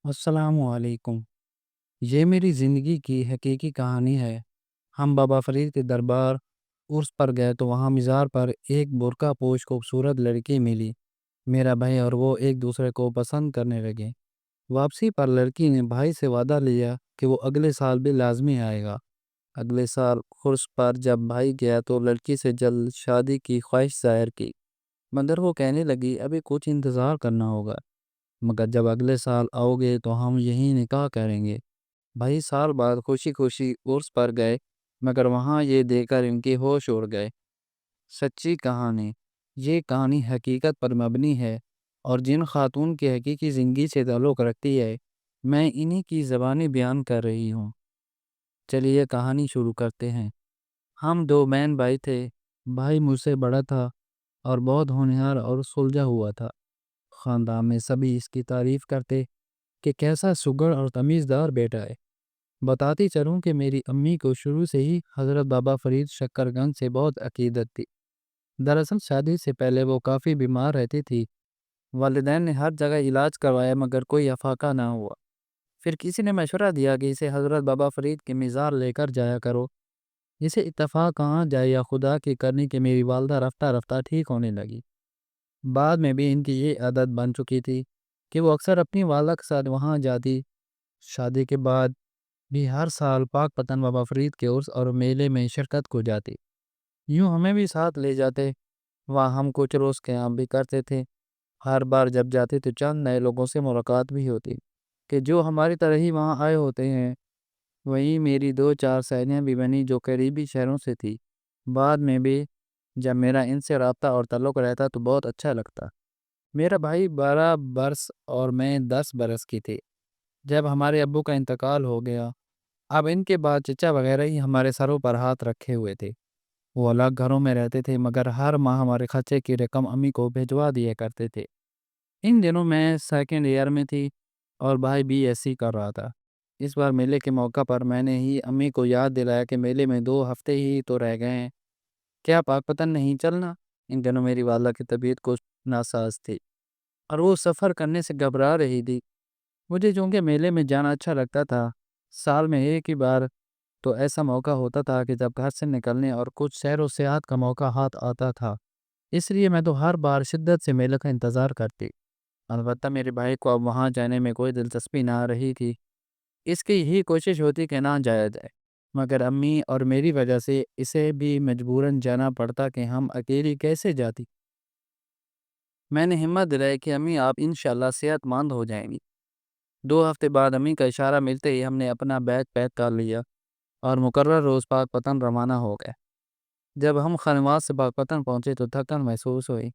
السلام علیکم۔ یہ میری زندگی کی حقیقی کہانی ہے۔ ہم بابا فرید کے دربار عرس پر گئے تو وہاں مزار پر ایک برقع پوش خوبصورت لڑکی ملی۔ میرا بھائی اور وہ ایک دوسرے کو پسند کرنے لگے۔ واپسی پر لڑکی نے بھائی سے وعدہ لیا کہ وہ اگلے سال بھی لازمی آئے گا۔ اگلے سال عرس پر جب بھائی گیا تو لڑکی سے جلد شادی کی خواہش ظاہر کی، مگر وہ کہنے لگی ابھی کچھ انتظار کرنا ہوگا، مگر جب اگلے سال آؤ گے تو ہم یہیں نکاح کریں گے۔ بھائی سال بعد خوشی خوشی عرس پر گئے، مگر وہاں یہ دیکھ کر ان کے ہوش اڑ گئے۔ سچی کہانی، یہ کہانی حقیقت پر مبنی ہے اور جن خاتون کی حقیقی زندگی سے تعلق رکھتی ہے میں انہی کی زبانی بیان کر رہی ہوں۔ چلیے کہانی شروع کرتے ہیں۔ ہم دو بہن بھائی تھے۔ بھائی مجھ سے بڑا تھا اور بہت ہونہار اور سلجھا ہوا تھا۔ خاندان میں سبھی اس کی تعریف کرتے کہ کیسا سگڑ اور تمیزدار بیٹا ہے۔ بتاتی چلوں کہ میری امی کو شروع سے ہی حضرت بابا فرید شکر گنج سے بہت عقیدت تھی۔ دراصل شادی سے پہلے وہ کافی بیمار رہتی تھی۔ والدین نے ہر جگہ علاج کروایا مگر کوئی افاقہ نہ ہوا۔ پھر کسی نے مشورہ دیا کہ اسے حضرت بابا فرید کے مزار لے کر جایا کرو۔ اسے اتفاق کہاں جائے یا خدا کی کرنی کہ میری والدہ رفتہ رفتہ ٹھیک ہونے لگی۔ بعد میں بھی ان کی یہ عادت بن چکی تھی کہ وہ اکثر اپنی والدہ کے ساتھ وہاں جاتی۔ شادی کے بعد بھی ہر سال پاک پتن بابا فرید کے عرس اور میلے میں شرکت کو جاتی۔ یوں ہمیں بھی ساتھ لے جاتے۔ وہاں ہم کچھ روز قیام بھی کرتے تھے۔ ہر بار جب جاتے تو چند نئے لوگوں سے ملاقات بھی ہوتی کہ جو ہماری طرح ہی وہاں آئے ہوتے ہیں۔ وہیں میری دو چار سہیلیاں بھی بنی جو قریبی شہروں سے تھی۔ بعد میں بھی جب میرا ان سے رابطہ اور تعلق رہتا تو بہت اچھا لگتا۔ میرا بھائی 12 برس اور میں 10 برس کی تھی جب ہمارے ابو کا انتقال ہو گیا۔ اب ان کے بعد چچا وغیرہ ہی ہمارے سروں پر ہاتھ رکھے ہوئے تھے۔ وہ الگ گھروں میں رہتے تھے مگر ہر ماہ ہمارے خرچے کی رقم امی کو بھجوا دیا کرتے تھے۔ ان دنوں میں سیکنڈ ایئر میں تھی اور بھائی بی ایس سی کر رہا تھا۔ اس بار میلے کے موقع پر میں نے ہی امی کو یاد دلایا کہ میلے میں 2 ہفتے ہی تو رہ گئے ہیں، کیا پاک پتن نہیں چلنا؟ ان دنوں میری والدہ کی طبیعت کچھ ناساز تھی اور وہ سفر کرنے سے گھبرا رہی تھی۔ مجھے چونکہ میلے میں جانا اچھا لگتا تھا، سال میں ایک ہی بار تو ایسا موقع ہوتا تھا کہ جب گھر سے نکلنے اور کچھ سیر و سیاحت کا موقع ہاتھ آتا تھا، اس لیے میں تو ہر بار شدت سے میلے کا انتظار کرتی۔ البتہ میرے بھائی کو اب وہاں جانے میں کوئی دلچسپی نہ رہی تھی۔ اس کی یہی کوشش ہوتی کہ نہ جایا جائے، مگر امی اور میری وجہ سے اسے بھی مجبوراً جانا پڑتا کہ ہم اکیلی کیسے جاتی۔ میں نے ہمت دلائی کہ امی آپ انشاءاللہ صحت مند ہو جائیں گی۔ 2 ہفتے بعد امی کا اشارہ ملتے ہی ہم نے اپنا بیگ پیک کر لیا اور مقرر روز پاک پتن روانہ ہو گئے۔ جب ہم خانواس سے پاک پتن پہنچے تو تھکن محسوس ہوئی،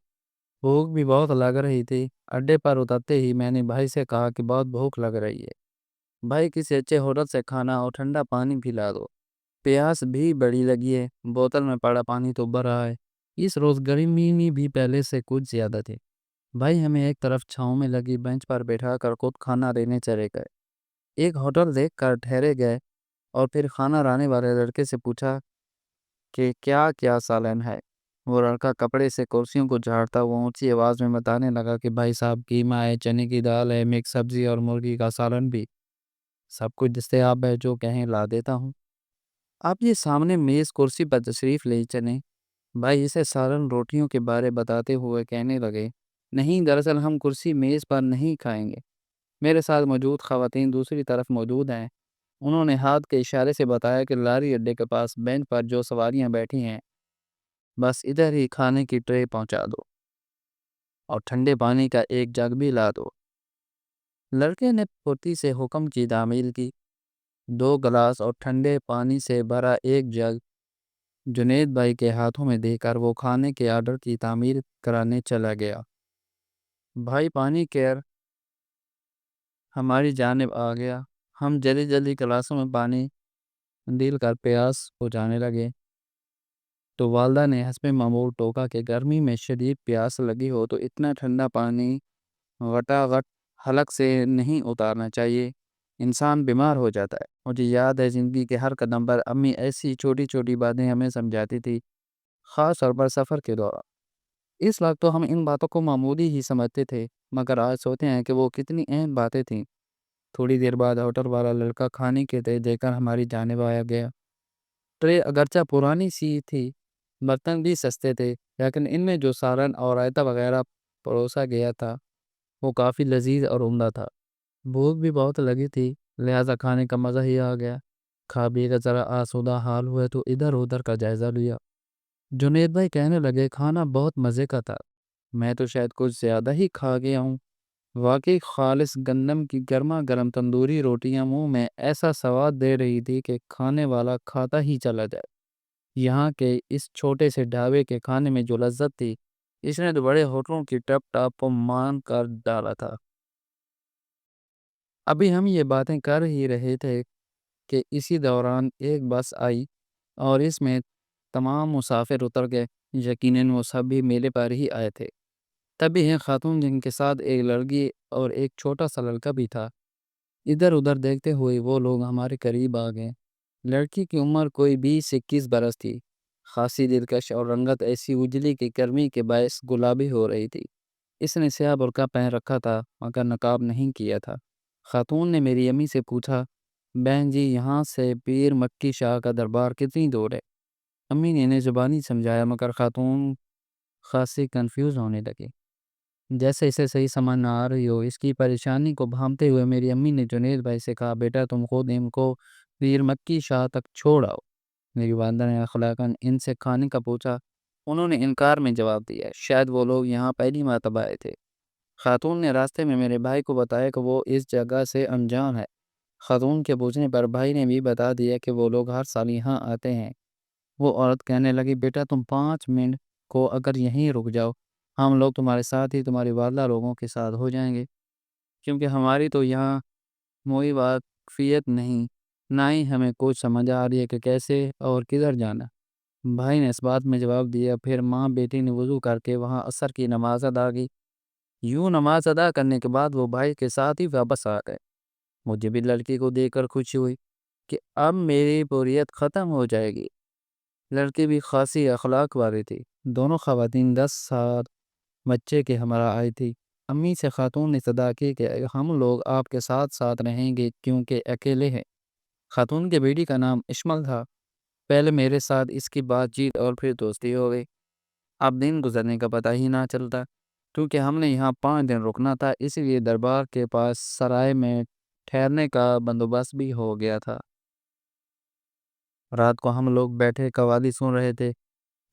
بھوک بھی بہت لگ رہی تھی۔ اڈے پر اترتے ہی میں نے بھائی سے کہا کہ بہت بھوک لگ رہی ہے، بھائی کسی اچھے ہوٹل سے کھانا اور ٹھنڈا پانی پلا دو، پیاس بھی بڑی لگی ہے، بوتل میں پڑا پانی تو بھر رہا ہے۔ اس روز گرمی بھی پہلے سے کچھ زیادہ تھی۔ بھائی ہمیں ایک طرف چھاؤں میں لگی بینچ پر بیٹھا کر خود کھانا دینے چلے گئے۔ ایک ہوٹل دیکھ کر ٹھہرے گئے اور پھر کھانا لانے والے لڑکے سے پوچھا کہ کیا کیا سالن ہے۔ وہ لڑکا کپڑے سے کرسیوں کو جھاڑتا وہ اونچی آواز میں بتانے لگا کہ بھائی صاحب قیمہ ہے، چنے کی دال ہے، مکس سبزی اور مرغی کا سالن بھی، سب کچھ دستیاب ہے، جو کہیں لا دیتا ہوں۔ آپ یہ سامنے میز کرسی پر تشریف لے چلیں۔ بھائی اسے سالن روٹیوں کے بارے بتاتے ہوئے کہنے لگے نہیں، دراصل ہم کرسی میز پر نہیں کھائیں گے، میرے ساتھ موجود خواتین دوسری طرف موجود ہیں۔ انہوں نے ہاتھ کے اشارے سے بتایا کہ لاری اڈے کے پاس بینچ پر جو سواریاں بیٹھی ہیں بس ادھر ہی کھانے کی ٹرے پہنچا دو اور ٹھنڈے پانی کا ایک جگ بھی لا دو۔ لڑکے نے پھرتی سے حکم کی تعمیل کی۔ 2 گلاس اور ٹھنڈے پانی سے بھرا ایک جگ جنید بھائی کے ہاتھوں میں دے کر وہ کھانے کے آرڈر کی تعمیر کرانے چلا گیا۔ بھائی پانی کیئر ہماری جانب آ گیا۔ ہم جلدی جلدی گلاسوں میں پانی ڈال کر پیاس بجھانے لگے تو والدہ نے حسب معمول ٹوکا کہ گرمی میں شدید پیاس لگی ہو تو اتنا ٹھنڈا پانی غٹا غٹ حلق سے نہیں اتارنا چاہیے، انسان بیمار ہو جاتا ہے۔ مجھے یاد ہے زندگی کے ہر قدم پر امی ایسی چھوٹی چھوٹی باتیں ہمیں سمجھاتی تھی، خاص طور پر سفر کے دوران۔ اس وقت تو ہم ان باتوں کو معمولی ہی سمجھتے تھے، مگر آج سوچتے ہیں کہ وہ کتنی اہم باتیں تھیں۔ تھوڑی دیر بعد ہوٹل والا لڑکا کھانے کے ٹرے دے کر ہماری جانب آیا گیا۔ ٹرے اگرچہ پرانی سی تھی، برتن بھی سستے تھے، لیکن ان میں جو سالن اور رائتا وغیرہ پروسا گیا تھا وہ کافی لذیذ اور عمدہ تھا۔ بھوک بھی بہت لگی تھی، لہٰذا کھانے کا مزہ ہی آ گیا۔ کھا پی کر ذرا آسودہ حال ہوئے تو ادھر ادھر کا جائزہ لیا۔ جنید بھائی کہنے لگے کھانا بہت مزے کا تھا، میں تو شاید کچھ زیادہ ہی کھا گیا ہوں۔ واقعی خالص گندم کی گرما گرم تندوری روٹیاں منہ میں ایسا سواد دے رہی تھی کہ کھانے والا کھاتا ہی چلا جائے۔ یہاں کے اس چھوٹے سے ڈھابے کے کھانے میں جو لذت تھی، اس نے تو بڑے ہوٹلوں کی ٹپ ٹاپ کو مان کر ڈالا تھا۔ ابھی ہم یہ باتیں کر ہی رہے تھے کہ اسی دوران ایک بس آئی اور اس میں تمام مسافر اتر گئے۔ یقیناً وہ سب بھی میلے پر ہی آئے تھے۔ تبھی ایک خاتون جن کے ساتھ ایک لڑکی اور ایک چھوٹا سا لڑکا بھی تھا، ادھر ادھر دیکھتے ہوئے وہ لوگ ہمارے قریب آ گئے۔ لڑکی کی عمر کوئی 20-21 برس تھی، خاصی دلکش اور رنگت ایسی اجلی کی گرمی کے باعث گلابی ہو رہی تھی۔ اس نے سیاہ برقع پہن رکھا تھا مگر نقاب نہیں کیا تھا۔ خاتون نے میری امی سے پوچھا، بہن جی یہاں سے پیر مکی شاہ کا دربار کتنی دور ہے؟ امی نے انہیں زبانی سمجھایا مگر خاتون خاصی کنفیوز ہونے لگی، جیسے اسے صحیح سمجھ نہ آ رہی ہو۔ اس کی پریشانی کو بھانپتے ہوئے میری امی نے جنید بھائی سے کہا، بیٹا تم خود ان کو پیر مکی شاہ تک چھوڑ آؤ۔ میری والدہ نے اخلاقاً ان سے کھانے کا پوچھا، انہوں نے انکار میں جواب دیا، شاید وہ لوگ یہاں پہلی مرتبہ آئے تھے۔ خاتون نے راستے میں میرے بھائی کو بتایا کہ وہ اس جگہ سے انجان ہے۔ خاتون کے پوچھنے پر بھائی نے بھی بتا دیا کہ وہ لوگ ہر سال یہاں آتے ہیں۔ وہ عورت کہنے لگی، بیٹا تم 5 منٹ کو اگر یہیں رک جاؤ، ہم لوگ تمہارے ساتھ ہی تمہاری والدہ لوگوں کے ساتھ ہو جائیں گے، کیونکہ ہماری تو یہاں موئی واقفیت نہیں، نہ ہی ہمیں کچھ سمجھ آ رہی ہے کہ کیسے اور کدھر جانا۔ بھائی نے اس بات میں جواب دیا۔ پھر ماں بیٹی نے وضو کر کے وہاں عصر کی نماز ادا کی۔ یوں نماز ادا کرنے کے بعد وہ بھائی کے ساتھ ہی واپس آ گئے۔ مجھے بھی لڑکی کو دیکھ کر خوشی ہوئی کہ اب میری بوریت ختم ہو جائے گی۔ لڑکی بھی خاصی اخلاق والی تھی۔ دونوں خواتین 10 سال بچے کے ہمراہ آئی تھی۔ امی سے خاتون نے صدا کی کہ ہم لوگ آپ کے ساتھ ساتھ رہیں گے کیونکہ اکیلے ہیں۔ خاتون کے بیٹی کا نام اشمل تھا۔ پہلے میرے ساتھ اس کی بات چیت اور پھر دوستی ہو گئی۔ اب دن گزرنے کا پتہ ہی نہ چلتا، کیونکہ ہم نے یہاں 5 دن رکنا تھا، اس لیے دربار کے پاس سرائے میں ٹھہرنے کا بندوبست بھی ہو گیا تھا۔ رات کو ہم لوگ بیٹھے قوالی سن رہے تھے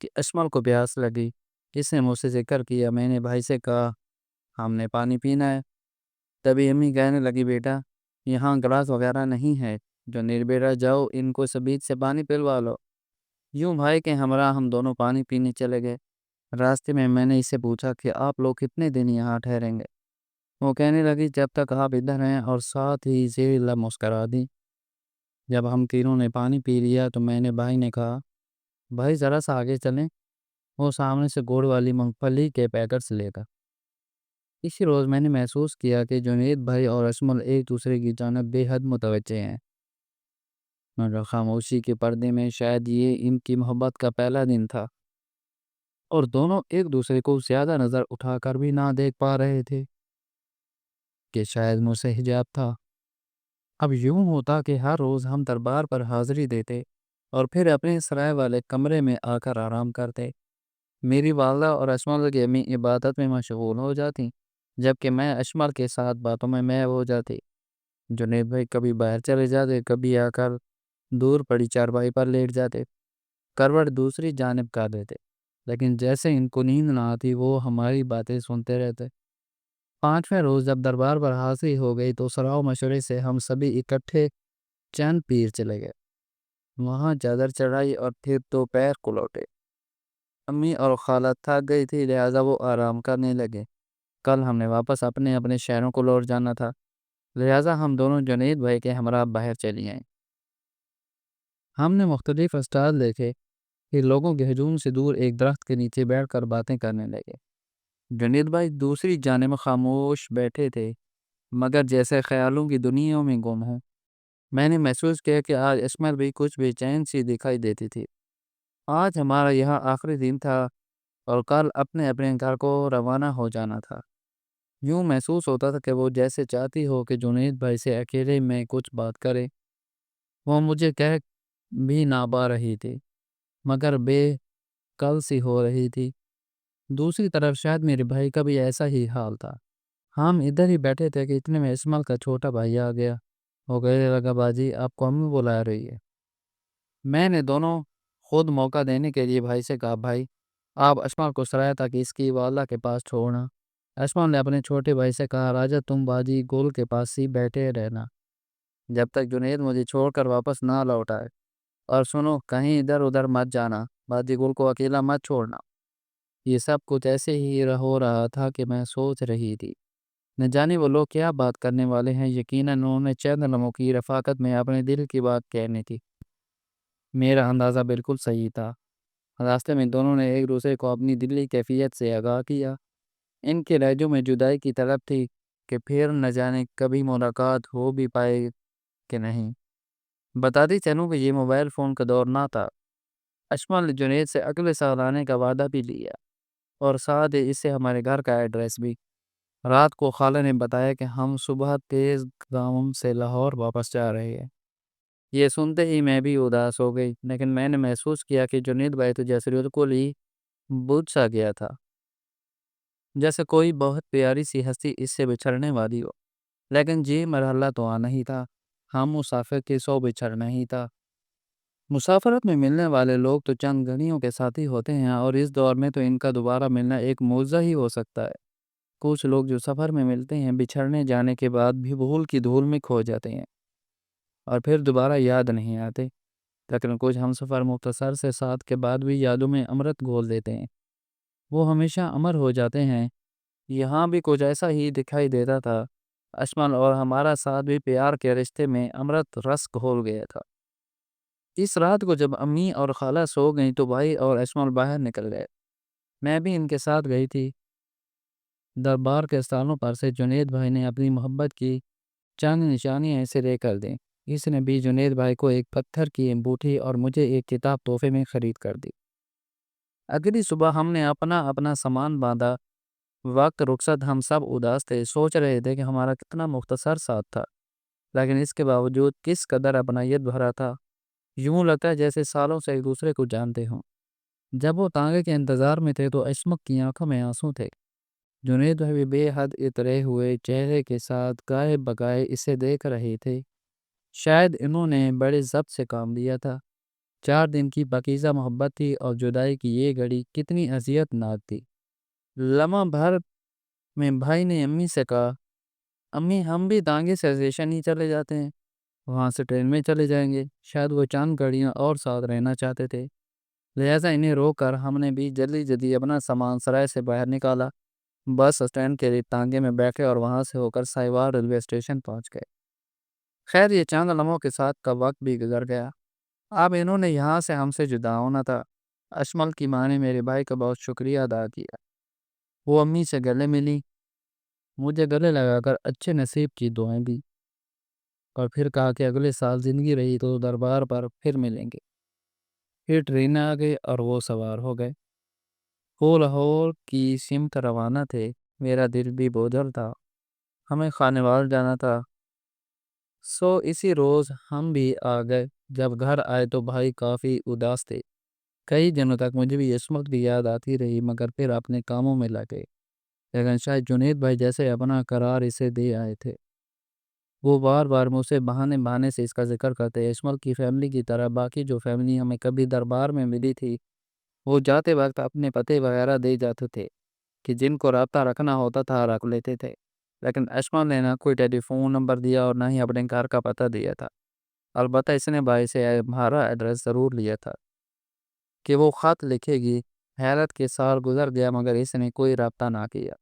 کہ اشمل کو پیاس لگی۔ اس نے مجھ سے ذکر کیا۔ میں نے بھائی سے کہا ہم نے پانی پینا ہے۔ تبھی امی کہنے لگی، بیٹا یہاں گلاس وغیرہ نہیں ہے، جو بیٹا جاؤ ان کو سبیت سے پانی پلوا لو۔ یوں بھائی کے ہمراہ ہم دونوں پانی پینے چلے گئے۔ راستے میں نے اس سے پوچھا کہ آپ لوگ کتنے دن یہاں ٹھہریں گے؟ وہ کہنے لگی جب تک آپ ادھر ہیں، اور ساتھ ہی زیر لب مسکرا دی۔ جب ہم تینوں نے پانی پی لیا تو میں نے بھائی نے کہا، بھائی ذرا سا آگے چلیں۔ وہ سامنے سے گوڑ والی مونگ پھلی کے پیکٹس لے گا۔ اسی روز میں نے محسوس کیا کہ جنید بھائی اور اشمل ایک دوسرے کی جانب بے حد متوجہ ہیں، مگر خاموشی کے پردے میں شاید یہ ان کی محبت کا پہلا دن تھا، اور دونوں ایک دوسرے کو زیادہ نظر اٹھا کر بھی نہ دیکھ پا رہے تھے کہ شاید مجھ سے حجاب تھا۔ اب یوں ہوتا کہ ہر روز ہم دربار پر حاضری دیتے اور پھر اپنے سرائے والے کمرے میں آ کر آرام کرتے۔ میری والدہ اور اشمل کی امی عبادت میں مشغول ہو جاتی، جبکہ میں اشمل کے ساتھ باتوں میں محو ہو جاتی۔ جنید بھائی کبھی باہر چلے جاتے، کبھی آ کر دور پڑی چارپائی پر لیٹ جاتے، کروٹ دوسری جانب کر دیتے، لیکن جیسے ان کو نیند نہ آتی وہ ہماری باتیں سنتے رہتے۔ 5ویں روز جب دربار پر حاضری ہو گئی تو سراؤ مشورے سے ہم سبھی اکٹھے چند پیر چلے گئے، وہاں چادر چڑھائی اور پھر دوپہر کو لوٹے۔ امی اور خالہ تھک گئی تھی، لہٰذا وہ آرام کرنے لگے۔ کل ہم نے واپس اپنے اپنے شہروں کو لوٹ جانا تھا، لہٰذا ہم دونوں جنید بھائی کے ہمراہ باہر چلی آئیں۔ ہم نے مختلف اسٹال دیکھے، پھر لوگوں کے ہجوم سے دور ایک درخت کے نیچے بیٹھ کر باتیں کرنے لگے۔ جنید بھائی دوسری جانب خاموش بیٹھے تھے، مگر جیسے خیالوں کی دنیا میں گم ہوں۔ میں نے محسوس کیا کہ آج اشمل بھی کچھ بے چین سی دکھائی دیتی تھی۔ آج ہمارا یہاں آخری دن تھا اور کل اپنے اپنے گھر کو روانہ ہو جانا تھا۔ یوں محسوس ہوتا تھا کہ وہ جیسے چاہتی ہو کہ جنید بھائی سے اکیلے میں کچھ بات کرے۔ وہ مجھے کہہ بھی نہ پا رہی تھی مگر بے کل سی ہو رہی تھی۔ دوسری طرف شاید میرے بھائی کا بھی ایسا ہی حال تھا۔ ہم ادھر ہی بیٹھے تھے کہ اتنے میں اسمل کا چھوٹا بھائی آ گیا۔ وہ کہنے لگا، باجی آپ کو امی بلا رہی ہے۔ میں نے دونوں خود موقع دینے کے لیے بھائی سے کہا، بھائی آپ اشمل کو سرایا تھا کہ اس کی والدہ کے پاس چھوڑنا۔ اشمل نے اپنے چھوٹے بھائی سے کہا، راجہ تم باجی گول کے پاس ہی بیٹھے رہنا جب تک جنید مجھے چھوڑ کر واپس نہ لوٹ آئے، اور سنو کہیں ادھر ادھر مت جانا، باجی گول کو اکیلا مت چھوڑنا۔ یہ سب کچھ ایسے ہی ہو رہا تھا کہ میں سوچ رہی تھی، نہ جانے وہ لوگ کیا بات کرنے والے ہیں۔ یقیناً انہوں نے چند لمحوں کی رفاقت میں اپنے دل کی بات کہنی تھی۔ میرا اندازہ بالکل صحیح تھا۔ راستے میں دونوں نے ایک دوسرے کو اپنی دلی کیفیت سے آگاہ کیا۔ ان کے لہجوں میں جدائی کی طلب تھی کہ پھر نہ جانے کبھی ملاقات ہو بھی پائے کہ نہیں۔ بتاتی چلوں کہ یہ موبائل فون کا دور نہ تھا۔ اشمل نے جنید سے اگلے سال آنے کا وعدہ بھی لیا، اور ساتھ ہی اس سے ہمارے گھر کا ایڈریس بھی۔ رات کو خالہ نے بتایا کہ ہم صبح تیز گاؤں سے لاہور واپس جا رہے ہیں۔ یہ سنتے ہی میں بھی اداس ہو گئی، لیکن میں نے محسوس کیا کہ جنید بھائی تو جیسے بالکل ہی بجھ سا گیا تھا، جیسے کوئی بہت پیاری سی ہستی اس سے بچھڑنے والی ہو۔ لیکن جی مرحلہ تو آنا ہی تھا، ہم مسافر کے سو بچھڑنا ہی تھا۔ مسافرت میں ملنے والے لوگ تو چند گھڑیوں کے ساتھی ہوتے ہیں، اور اس دور میں تو ان کا دوبارہ ملنا ایک معجزہ ہی ہو سکتا ہے۔ کچھ لوگ جو سفر میں ملتے ہیں بچھڑنے جانے کے بعد بھی بھول کی دھول میں کھو جاتے ہیں اور پھر دوبارہ یاد نہیں آتے، لیکن کچھ ہم سفر مختصر سے ساتھ کے بعد بھی یادوں میں امرت گھول دیتے ہیں، وہ ہمیشہ امر ہو جاتے ہیں۔ یہاں بھی کچھ ایسا ہی دکھائی دیتا تھا۔ اشمل اور ہمارا ساتھ بھی پیار کے رشتے میں امرت رس گھول گیا تھا۔ اس رات کو جب امی اور خالہ سو گئیں تو بھائی اور اشمل باہر نکل گئے، میں بھی ان کے ساتھ گئی تھی۔ دربار کے استالوں پر سے جنید بھائی نے اپنی محبت کی چند نشانیاں ایسے لے کر دیں۔ اس نے بھی جنید بھائی کو ایک پتھر کی انگوٹھی اور مجھے ایک کتاب تحفے میں خرید کر دی۔ اگلی صبح ہم نے اپنا اپنا سامان باندھا۔ وقت رخصت ہم سب اداس تھے، سوچ رہے تھے کہ ہمارا کتنا مختصر ساتھ تھا، لیکن اس کے باوجود کس قدر اپنائیت بھرا تھا۔ یوں لگتا ہے جیسے سالوں سے ایک دوسرے کو جانتے ہوں۔ جب وہ تانگے کے انتظار میں تھے تو اشمک کی آنکھوں میں آنسو تھے۔ جنید بھائی بے حد اترے ہوئے چہرے کے ساتھ گائے بگائے اسے دیکھ رہے تھے۔ شاید انہوں نے بڑے ضبط سے کام لیا تھا۔ 4 دن کی پاکیزہ محبت تھی، اور جدائی کی یہ گھڑی کتنی اذیت ناک تھی۔ لمحہ بھر میں بھائی نے امی سے کہا، امی ہم بھی تانگے سے اسٹیشن ہی چلے جاتے ہیں، وہاں سے ٹرین میں چلے جائیں گے۔ شاید وہ چند گھڑیاں اور ساتھ رہنا چاہتے تھے، لہٰذا انہیں روک کر ہم نے بھی جلدی جلدی اپنا سامان سرائے سے باہر نکالا۔ بس اسٹینڈ کے لیے تانگے میں بیٹھے اور وہاں سے ہو کر سائیوار ریلوے اسٹیشن پہنچ گئے۔ خیر یہ چند لمحوں کے ساتھ کا وقت بھی گزر گیا۔ اب انہوں نے یہاں سے ہم سے جدا ہونا تھا۔ اشمل کی ماں نے میرے بھائی کا بہت شکریہ ادا کیا۔ وہ امی سے گلے ملی، مجھے گلے لگا کر اچھے نصیب کی دعائیں دی، اور پھر کہا کہ اگلے سال زندگی رہی تو دربار پر پھر ملیں گے۔ پھر ٹرین آ گئی اور وہ سوار ہو گئے۔ وہ لاہور کی سمت روانہ تھے۔ میرا دل بھی بوجھل تھا، ہمیں خانیوال جانا تھا۔ اسی روز ہم بھی آ گئے۔ جب گھر آئے تو بھائی کافی اداس تھے۔ کئی دنوں تک مجھے بھی عصمت کی یاد آتی رہی، مگر پھر اپنے کاموں میں لگے۔ لیکن شاید جنید بھائی جیسے اپنا قرار اسے دے آئے تھے، وہ بار بار مجھ سے بہانے سے اس کا ذکر کرتے۔ عصمت کی فیملی کی طرح باقی جو فیملی ہمیں کبھی دربار میں ملی تھی، وہ جاتے وقت اپنے پتے وغیرہ دے جاتے تھے کہ جن کو رابطہ رکھنا ہوتا تھا رکھ لیتے تھے، لیکن اشمل نے نہ کوئی ٹیلی فون نمبر دیا اور نہ ہی اپنے گھر کا پتہ دیا تھا۔ البتہ اس نے بھائی سے ہمارا ایڈریس ضرور لیا تھا کہ وہ خط لکھے گی۔ حیرت کے سال گزر گیا مگر اس نے کوئی رابطہ نہ کیا۔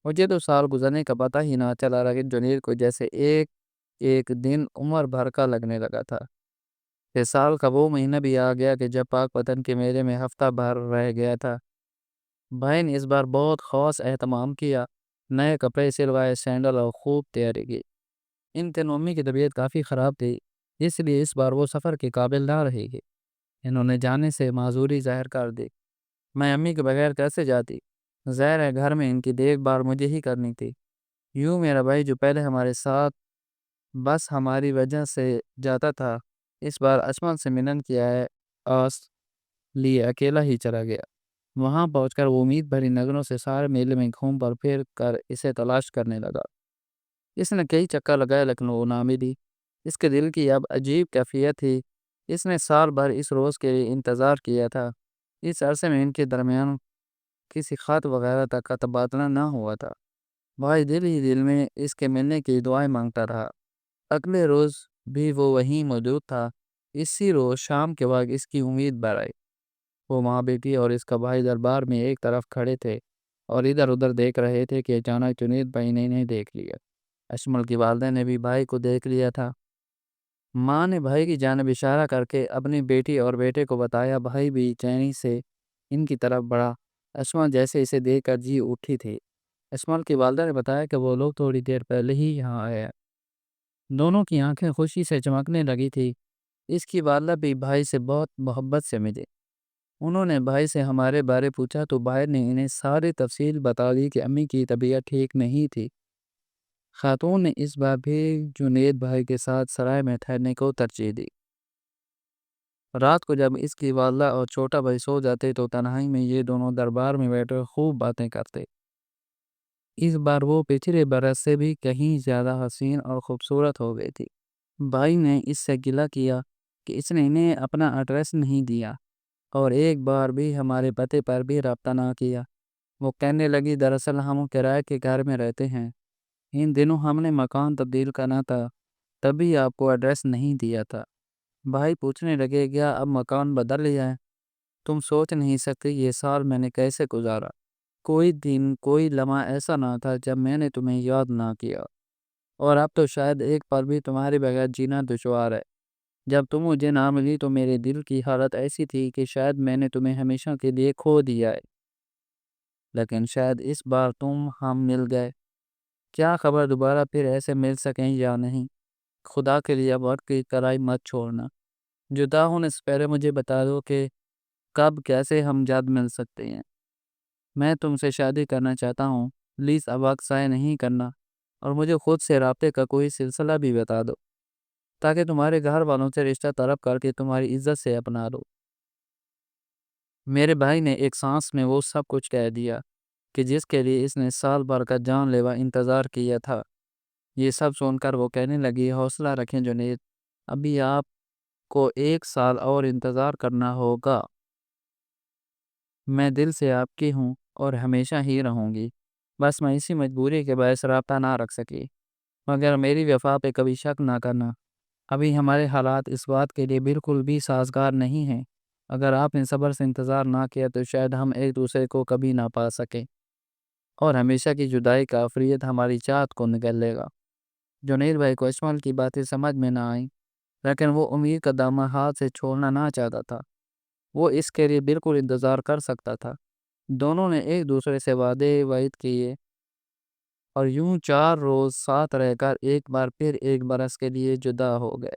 مجھے تو سال گزرنے کا پتہ ہی نہ چلا، لیکن جنید کو جیسے ایک ایک دن عمر بھر کا لگنے لگا تھا۔ پھر سال کا وہ مہینہ بھی آ گیا کہ جب پاک وطن کے میلے میں ہفتہ بھر رہ گیا تھا۔ بھائی نے اس بار بہت خاص اہتمام کیا، نئے کپڑے سلوائے، سینڈل اور خوب تیاری کی۔ ان دنوں امی کی طبیعت کافی خراب تھی، اس لیے اس بار وہ سفر کے قابل نہ رہے گی۔ انہوں نے جانے سے معذوری ظاہر کر دی۔ میں امی کے بغیر کیسے جاتی؟ ظاہر ہے گھر میں ان کی دیکھ بھال مجھے ہی کرنی تھی۔ یوں میرا بھائی جو پہلے ہمارے ساتھ بس ہماری وجہ سے جاتا تھا، اس بار اجمل سے ملن کیا ہے آس لیے اکیلا ہی چلا گیا۔ وہاں پہنچ کر وہ امید بھری نظروں سے سارے میلے میں گھوم پر پھر کر اسے تلاش کرنے لگا۔ اس نے کئی چکر لگائے لیکن وہ نہ ملی۔ اس کے دل کی اب عجیب کیفیت تھی۔ اس نے سال بھر اس روز کے لیے انتظار کیا تھا۔ اس عرصے میں ان کے درمیان کسی خط وغیرہ تک کا تبادلہ نہ ہوا تھا۔ بھائی دل ہی دل میں اس کے ملنے کی دعائیں مانگتا رہا۔ اگلے روز بھی وہ وہیں موجود تھا۔ اسی روز شام کے وقت اس کی امید بڑھ آئی۔ وہ ماں بیٹی اور اس کا بھائی دربار میں ایک طرف کھڑے تھے اور ادھر ادھر دیکھ رہے تھے کہ اچانک جنید بھائی نے انہیں دیکھ لیا۔ اشمل کی والدہ نے بھی بھائی کو دیکھ لیا تھا۔ ماں نے بھائی کی جانب اشارہ کر کے اپنی بیٹی اور بیٹے کو بتایا۔ بھائی بھی چینی سے ان کی طرف بڑھا۔ اشمل جیسے اسے دیکھ کر جی اٹھی تھی۔ اشمل کی والدہ نے بتایا کہ وہ لوگ تھوڑی دیر پہلے ہی یہاں آئے ہیں۔ دونوں کی آنکھیں خوشی سے چمکنے لگی تھی۔ اس کی والدہ بھی بھائی سے بہت محبت سے ملی۔ انہوں نے بھائی سے ہمارے بارے پوچھا تو بھائی نے انہیں ساری تفصیل بتا دی کہ امی کی طبیعت ٹھیک نہیں تھی۔ خاتون نے اس بار بھی جنید بھائی کے ساتھ سرائے میں ٹھہرنے کو ترجیح دی۔ رات کو جب اس کی والدہ اور چھوٹا بھائی سو جاتے تو تنہائی میں یہ دونوں دربار میں بیٹھے خوب باتیں کرتے۔ اس بار وہ پچھلے برس سے بھی کہیں زیادہ حسین اور خوبصورت ہو گئی تھی۔ بھائی نے اس سے گلہ کیا کہ اس نے انہیں اپنا ایڈریس نہیں دیا اور ایک بار بھی ہمارے پتے پر بھی رابطہ نہ کیا۔ وہ کہنے لگی دراصل ہم کرائے کے گھر میں رہتے ہیں۔ ان دنوں ہم نے مکان تبدیل کرنا تھا تبھی آپ کو ایڈریس نہیں دیا تھا۔ بھائی پوچھنے لگے کیا اب مکان بدل لیا ہے؟ تم سوچ نہیں سکتے یہ سال میں نے کیسے گزارا۔ کوئی دن کوئی لمحہ ایسا نہ تھا جب میں نے تمہیں یاد نہ کیا، اور اب تو شاید ایک پل بھی تمہارے بغیر جینا دشوار ہے۔ جب تم مجھے نہ ملی تو میرے دل کی حالت ایسی تھی کہ شاید میں نے تمہیں ہمیشہ کے لیے کھو دیا ہے، لیکن شاید اس بار تم ہم مل گئے۔ کیا خبر دوبارہ پھر ایسے مل سکیں یا نہیں۔ خدا کے لیے اب وقت کی کڑائی مت چھوڑنا۔ جدا ہونے سے پہلے مجھے بتا دو کہ کب کیسے ہم جلد مل سکتے ہیں۔ میں تم سے شادی کرنا چاہتا ہوں، پلیز اب وقت ضائع نہیں کرنا، اور مجھے خود سے رابطے کا کوئی سلسلہ بھی بتا دو تاکہ تمہارے گھر والوں سے رشتہ طلب کر کے تمہاری عزت سے اپنا لو۔ میرے بھائی نے ایک سانس میں وہ سب کچھ کہہ دیا کہ جس کے لیے اس نے سال بھر کا جان لیوا انتظار کیا تھا۔ یہ سب سن کر وہ کہنے لگی حوصلہ رکھیں جنید، ابھی آپ کو 1 سال اور انتظار کرنا ہوگا۔ میں دل سے آپ کی ہوں اور ہمیشہ ہی رہوں گی، بس میں اسی مجبوری کے باعث رابطہ نہ رکھ سکی، مگر میری وفا پہ کبھی شک نہ کرنا۔ ابھی ہمارے حالات اس بات کے لیے بالکل بھی سازگار نہیں ہیں۔ اگر آپ نے صبر سے انتظار نہ کیا تو شاید ہم ایک دوسرے کو کبھی نہ پا سکیں، اور ہمیشہ کی جدائی کا افریت ہماری چاہت کو نگل لے گا۔ جنید بھائی کو اشمل کی باتیں سمجھ میں نہ آئیں، لیکن وہ امید کا دامن ہاتھ سے چھوڑنا نہ چاہتا تھا۔ وہ اس کے لیے بالکل انتظار کر سکتا تھا۔ دونوں نے ایک دوسرے سے وعدے وعید کیے اور یوں 4 روز ساتھ رہ کر ایک بار پھر ایک برس کے لیے جدا ہو گئے۔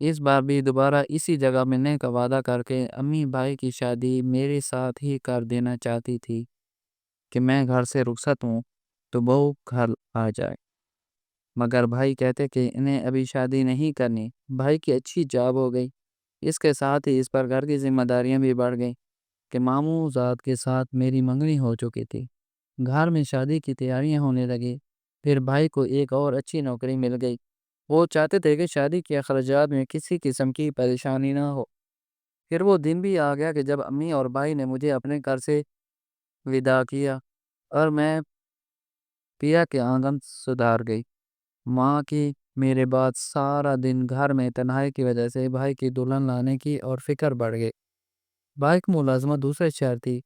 اس بار بھی دوبارہ اسی جگہ ملنے کا وعدہ کر کے امی بھائی کی شادی میرے ساتھ ہی کر دینا چاہتی تھی کہ میں گھر سے رخصت ہوں تو بہو گھر آ جائے، مگر بھائی کہتے کہ انہیں ابھی شادی نہیں کرنی۔ بھائی کی اچھی جاب ہو گئی، اس کے ساتھ ہی اس پر گھر کی ذمہ داریاں بھی بڑھ گئیں کہ ماموں زاد کے ساتھ میری منگنی ہو چکی تھی۔ گھر میں شادی کی تیاریاں ہونے لگی۔ پھر بھائی کو ایک اور اچھی نوکری مل گئی۔ وہ چاہتے تھے کہ شادی کے اخراجات میں کسی قسم کی پریشانی نہ ہو۔ پھر وہ دن بھی آ گیا کہ جب امی اور بھائی نے مجھے اپنے گھر سے وداع کیا اور میں پیا کے آنگن سدھار گئی۔ ماں کی میرے بعد سارا دن گھر میں تنہائی کی وجہ سے بھائی کی دلہن لانے کی اور فکر بڑھ گئی۔ بھائی کی ملازمت دوسرے شہر تھی،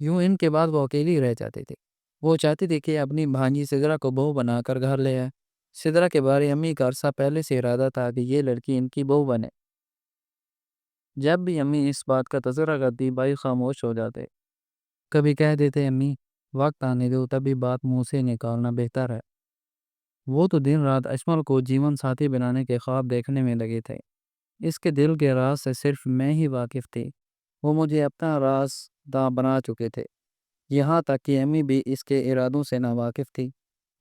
یوں ان کے بعد وہ اکیلی رہ جاتی تھی۔ وہ چاہتی تھی کہ اپنی بھانجی سدرا کو بہو بنا کر گھر لے آئے۔ سدرا کے بارے امی کا عرصہ پہلے سے ارادہ تھا کہ یہ لڑکی ان کی بہو بنے۔ جب بھی امی اس بات کا تذکرہ کرتی بھائی خاموش ہو جاتے۔ کبھی کہہ دیتے امی وقت آنے دو، تبھی بات منہ سے نکالنا بہتر ہے۔ وہ تو دن رات اشمل کو جیون ساتھی بنانے کے خواب دیکھنے میں لگے تھے۔ اس کے دل کے راز سے صرف میں ہی واقف تھی۔ وہ مجھے اپنا راز داں بنا چکے تھے، یہاں تک کہ امی بھی اس کے ارادوں سے ناواقف تھی۔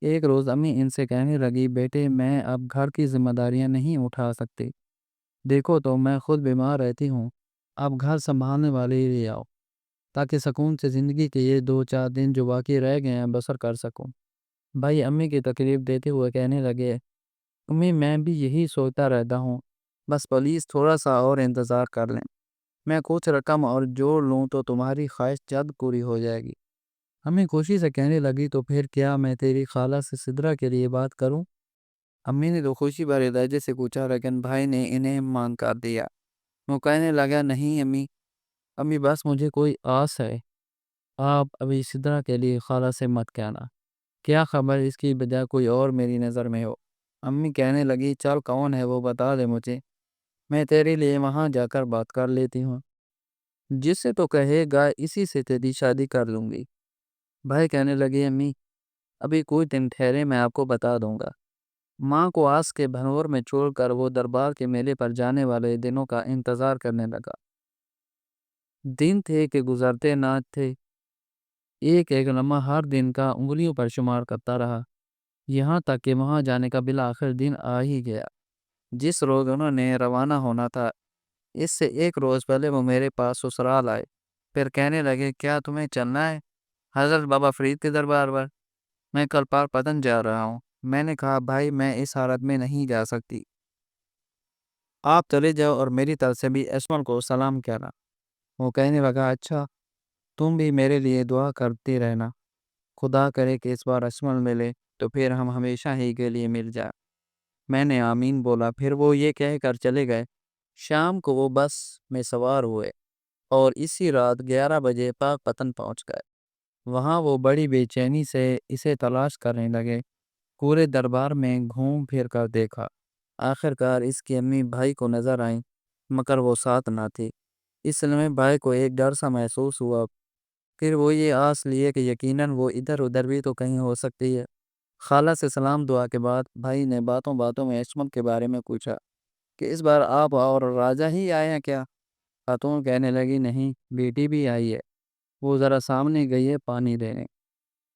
ایک روز امی ان سے کہنے لگی، بیٹے میں اب گھر کی ذمہ داریاں نہیں اٹھا سکتی، دیکھو تو میں خود بیمار رہتی ہوں، اب گھر سنبھالنے والے ہی لے آؤ تاکہ سکون سے زندگی کے یہ 2-4 دن جو باقی رہ گئے ہیں بسر کر سکوں۔ بھائی امی کی تکلیف دیتے ہوئے کہنے لگے، امی میں بھی یہی سوچتا رہتا ہوں، بس پلیز تھوڑا سا اور انتظار کر لیں، میں کچھ رقم اور جوڑ لوں تو تمہاری خواہش جلد پوری ہو جائے گی۔ امی خوشی سے کہنے لگی، تو پھر کیا میں تیری خالہ سے سدرا کے لیے بات کروں؟ امی نے تو خوشی بھرے لہجے سے پوچھا، لیکن بھائی نے انہیں مان کر دیا۔ وہ کہنے لگا، نہیں امی، امی بس مجھے کوئی آس ہے، آپ ابھی سدرا کے لیے خالہ سے مت کہنا، کیا خبر اس کی بجائے کوئی اور میری نظر میں ہو۔ امی کہنے لگی، چل کون ہے وہ بتا دے مجھے، میں تیرے لیے وہاں جا کر بات کر لیتی ہوں، جس سے تو کہے گا اسی سے تیری شادی کر لوں گی۔ بھائی کہنے لگے، امی ابھی کچھ دن ٹھہرے، میں آپ کو بتا دوں گا۔ ماں کو آس کے بھنور میں چھوڑ کر وہ دربار کے میلے پر جانے والے دنوں کا انتظار کرنے لگا۔ دن تھے کہ گزرتے نہ تھے، ایک ایک لمحہ ہر دن کا انگلیوں پر شمار کرتا رہا، یہاں تک کہ وہاں جانے کا بالآخر دن آ ہی گیا۔ جس روز انہوں نے روانہ ہونا تھا، اس سے ایک روز پہلے وہ میرے پاس سسرال آئے، پھر کہنے لگے، کیا تمہیں چلنا ہے حضرت بابا فرید کے دربار پر؟ میں کل پار پتن جا رہا ہوں۔ میں نے کہا، بھائی میں اس حالت میں نہیں جا سکتی، آپ چلے جاؤ اور میری طرف سے بھی اسمل کو سلام کہنا۔ وہ کہنے لگا، اچھا، تم بھی میرے لیے دعا کرتی رہنا، خدا کرے کہ اس بار اسمل ملے تو پھر ہم ہمیشہ ہی کے لیے مل جائیں۔ میں نے آمین بولا، پھر وہ یہ کہہ کر چلے گئے۔ شام کو وہ بس میں سوار ہوئے اور اسی رات 11 بجے پاک پتن پہنچ گئے۔ وہاں وہ بڑی بے چینی سے اسے تلاش کرنے لگے، پورے دربار میں گھوم پھر کر دیکھا، آخر کار اس کی امی بھائی کو نظر آئیں، مگر وہ ساتھ نہ تھی۔ اس لمحے بھائی کو ایک ڈر سا محسوس ہوا، پھر وہ یہ آس لیے کہ یقیناً وہ ادھر ادھر بھی تو کہیں ہو سکتی ہے۔ خالہ سے سلام دعا کے بعد بھائی نے باتوں باتوں میں اسمل کے بارے میں پوچھا کہ اس بار آپ اور راجہ ہی آئے ہیں کیا؟ خاتون کہنے لگی، نہیں، بیٹی بھی آئی ہے، وہ ذرا سامنے گئی ہے پانی لینے۔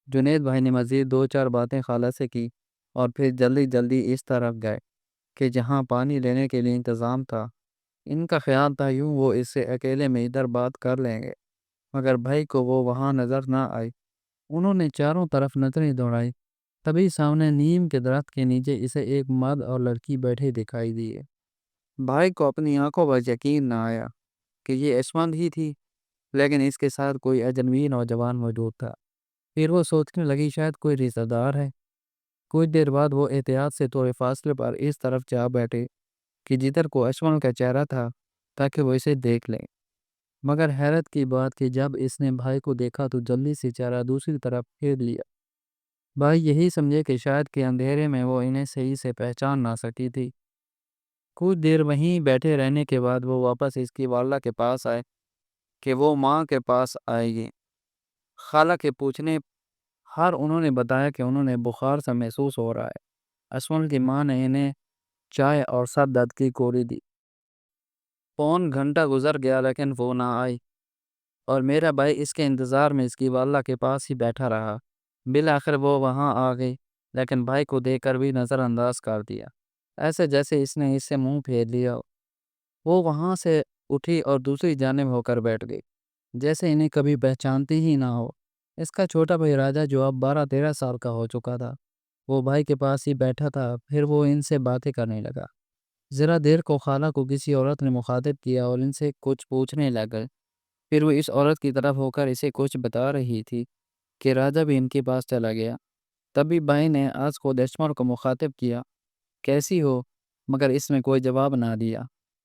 جنید بھائی نے مزید 2-4 باتیں خالہ سے کی اور پھر جلدی جلدی اس طرف گئے کہ جہاں پانی لینے کے لیے انتظام تھا۔ ان کا خیال تھا یوں وہ اس سے اکیلے میں ادھر بات کر لیں گے، مگر بھائی کو وہ وہاں نظر نہ آئی۔ انہوں نے چاروں طرف نظریں دوڑائی، تبھی سامنے نیم کے درخت کے نیچے اسے ایک مرد اور لڑکی بیٹھے دکھائی دیے۔ بھائی کو اپنی آنکھوں پر یقین نہ آیا کہ یہ اسمل ہی تھی، لیکن اس کے ساتھ کوئی اجنبی نوجوان موجود تھا۔ پھر وہ سوچنے لگی شاید کوئی رشتہ دار ہے۔ کچھ دیر بعد وہ احتیاط سے تھوڑے فاصلے پر اس طرف جا بیٹھے کہ جدھر کو اسمل کا چہرہ تھا، تاکہ وہ اسے دیکھ لیں۔ مگر حیرت کی بات کہ جب اس نے بھائی کو دیکھا تو جلدی سے چہرہ دوسری طرف پھیر لیا۔ بھائی یہی سمجھے کہ شاید کہ اندھیرے میں وہ انہیں صحیح سے پہچان نہ سکی تھی۔ کچھ دیر وہیں بیٹھے رہنے کے بعد وہ واپس اس کی والدہ کے پاس آئے کہ وہ ماں کے پاس آئے گی۔ خالہ کے پوچھنے ہر انہوں نے بتایا کہ انہوں نے بخار سا محسوس ہو رہا ہے۔ اسمل کی ماں نے انہیں چائے اور سر درد کی گولی دی۔ پون گھنٹہ گزر گیا لیکن وہ نہ آئی، اور میرا بھائی اس کے انتظار میں اس کی والدہ کے پاس ہی بیٹھا رہا۔ بالآخر وہ وہاں آ گئی، لیکن بھائی کو دیکھ کر بھی نظر انداز کر دیا، ایسے جیسے اس نے اس سے منہ پھیر لیا ہو۔ وہ وہاں سے اٹھی اور دوسری جانب ہو کر بیٹھ گئی، جیسے انہیں کبھی پہچانتی ہی نہ ہو۔ اس کا چھوٹا بھائی راجہ جو اب 12-13 سال کا ہو چکا تھا، وہ بھائی کے پاس ہی بیٹھا تھا۔ پھر وہ ان سے باتیں کرنے لگا۔ ذرا دیر کو خالہ کو کسی عورت نے مخاطب کیا اور ان سے کچھ پوچھنے لگا۔ پھر وہ اس عورت کی طرف ہو کر اسے کچھ بتا رہی تھی کہ راجہ بھی ان کے پاس چلا گیا۔ تبھی بھائی نے آج خود اسمل کو مخاطب کیا، کیسی ہو؟ مگر اس میں کوئی جواب نہ دیا۔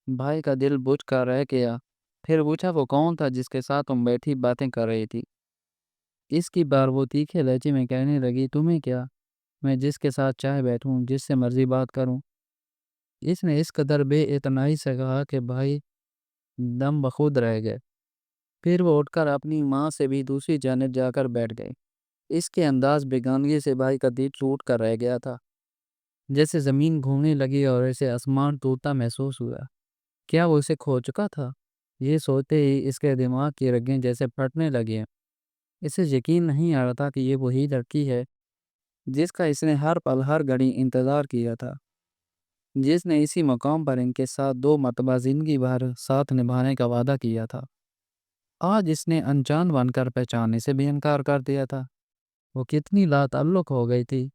بھائی کا دل بجھ کر رہ گیا۔ پھر پوچھا، وہ کون تھا جس کے ساتھ تم بیٹھی باتیں کر رہی تھی؟ اس کی بار وہ تیکھے لہجے میں کہنے لگی، تمہیں کیا، میں جس کے ساتھ چاہے بیٹھوں، جس سے مرضی بات کروں۔ اس نے اس قدر بے اعتنائی سے کہا کہ بھائی دم بخود رہ گئے۔ پھر وہ اٹھ کر اپنی ماں سے بھی دوسری جانب جا کر بیٹھ گئی۔ اس کے انداز بیگانگی سے بھائی کا دل ٹوٹ کر رہ گیا تھا، جیسے زمین گھومنے لگی اور اسے آسمان ٹوٹتا محسوس ہوا۔ کیا وہ اسے کھو چکا تھا؟ یہ سوچتے ہی اس کے دماغ کی رگیں جیسے پھٹنے لگیں۔ اسے یقین نہیں آ رہا تھا کہ یہ وہی لڑکی ہے جس کا اس نے ہر پل ہر گھڑی انتظار کیا تھا، جس نے اسی مقام پر ان کے ساتھ 2 مرتبہ زندگی بھر ساتھ نبھانے کا وعدہ کیا تھا، آج اس نے انجان بن کر پہچاننے سے بھی انکار کر دیا تھا۔ وہ کتنی لاتعلق ہو گئی تھی۔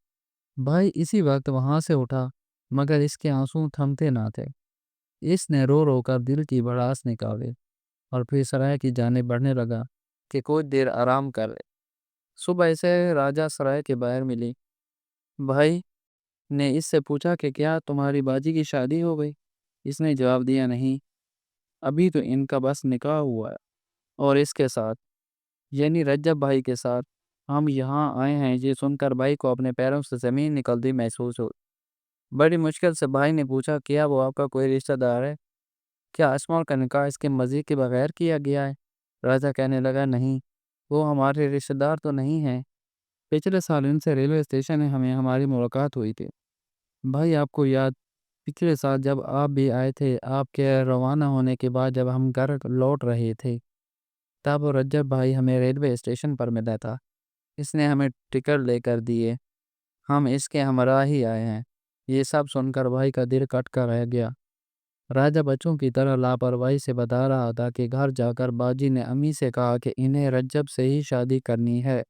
بھائی اسی وقت وہاں سے اٹھا، مگر اس کے آنسو تھمتے نہ تھے۔ اس نے رو رو کر دل کی بڑاس نکالے اور پھر سرائے کی جانب بڑھنے لگا کہ کچھ دیر آرام کر لے۔ صبح سے راجہ سرائے کے باہر ملی۔ بھائی نے اس سے پوچھا کہ کیا تمہاری باجی کی شادی ہو گئی؟ اس نے جواب دیا، نہیں، ابھی تو ان کا بس نکاح ہوا ہے، اور اس کے ساتھ یعنی رجب بھائی کے ساتھ ہم یہاں آئے ہیں۔ یہ سن کر بھائی کو اپنے پیروں سے زمین نکلتی محسوس ہو۔ بڑی مشکل سے بھائی نے پوچھا، کیا وہ آپ کا کوئی رشتہ دار ہے؟ کیا اسماء کا نکاح اس کے مضی کے بغیر کیا گیا ہے؟ راجہ کہنے لگا، نہیں، وہ ہمارے رشتہ دار تو نہیں ہیں۔ پچھلے سال ان سے ریلوے اسٹیشن میں ہماری ملاقات ہوئی تھی۔ بھائی آپ کو یاد، پچھلے سال جب آپ بھی آئے تھے، آپ کے روانہ ہونے کے بعد جب ہم گھر لوٹ رہے تھے، تب رجب بھائی ہمیں ریلوے اسٹیشن پر ملا تھا۔ اس نے ہمیں ٹکٹ لے کر دیے، ہم اس کے ہمراہ ہی آئے ہیں۔ یہ سب سن کر بھائی کا دل کٹ کر رہ گیا۔ راجہ بچوں کی طرح لاپرواہی سے بتا رہا تھا کہ گھر جا کر باجی نے امی سے کہا کہ انہیں رجب سے ہی شادی کرنی ہے،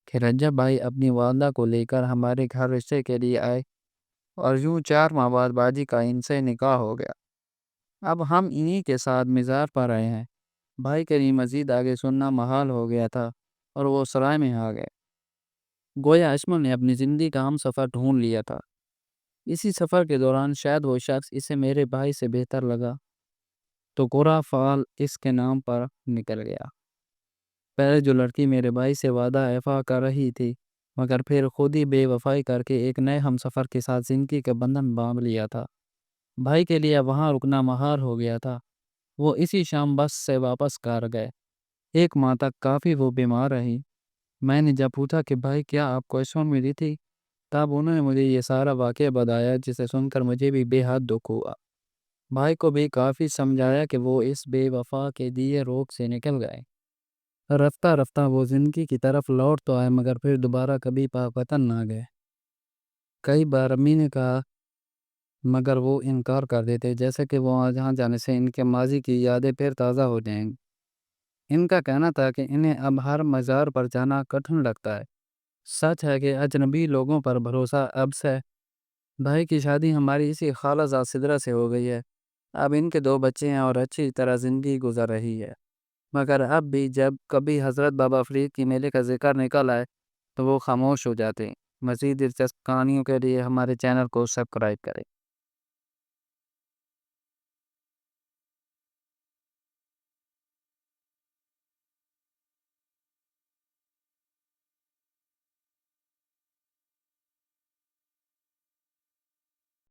کہ رجب بھائی اپنی والدہ کو لے کر ہمارے گھر رشتے کے لیے آئے، اور یوں 4 ماہ بعد باجی کا ان سے نکاح ہو گیا۔ اب ہم انہی کے ساتھ مزار پر آئے ہیں۔ بھائی کے لیے مزید آگے سننا محال ہو گیا تھا، اور وہ سرائے میں آ گئے۔ گویا اشمل نے اپنی زندگی کا ہم سفر ڈھونڈ لیا تھا۔ اسی سفر کے دوران شاید وہ شخص اسے میرے بھائی سے بہتر لگا تو گورا فال اس کے نام پر نکل گیا۔ پہلے جو لڑکی میرے بھائی سے وعدہ ایفا کر رہی تھی، مگر پھر خود ہی بے وفائی کر کے ایک نئے ہم سفر کے ساتھ زندگی کے بندھن باندھ لیا تھا۔ بھائی کے لیے وہاں رکنا محال ہو گیا تھا۔ وہ اسی شام بس سے واپس گھر گئے۔ 1 ماہ تک کافی وہ بیمار رہی۔ میں نے جب پوچھا کہ بھائی کیا آپ کو عصمت ملی تھی، تب انہوں نے مجھے یہ سارا واقعہ بتایا، جسے سن کر مجھے بھی بے حد دکھ ہوا۔ بھائی کو بھی کافی سمجھایا کہ وہ اس بے وفا کے دیے روگ سے نکل گئے۔ رفتہ رفتہ وہ زندگی کی طرف لوٹ تو آئے، مگر پھر دوبارہ کبھی پاک وطن نہ گئے۔ کئی بار امی نے کہا، مگر وہ انکار کر دیتے، جیسے کہ وہ جہاں جانے سے ان کے ماضی کی یادیں پھر تازہ ہو جائیں گی۔ ان کا کہنا تھا کہ انہیں اب ہر مزار پر جانا کٹھن لگتا ہے۔ سچ ہے کہ اجنبی لوگوں پر بھروسہ اب سے۔ بھائی کی شادی ہماری اسی خالہ زاد سدرہ سے ہو گئی ہے۔ اب ان کے 2 بچے ہیں اور اچھی طرح زندگی گزر رہی ہے، مگر اب بھی جب کبھی حضرت بابا فرید کی میلے کا ذکر نکل آئے تو وہ خاموش ہو جاتے ہیں۔ مزید دلچسپ کہانیوں کے لیے ہمارے چینل کو سبسکرائب کریں۔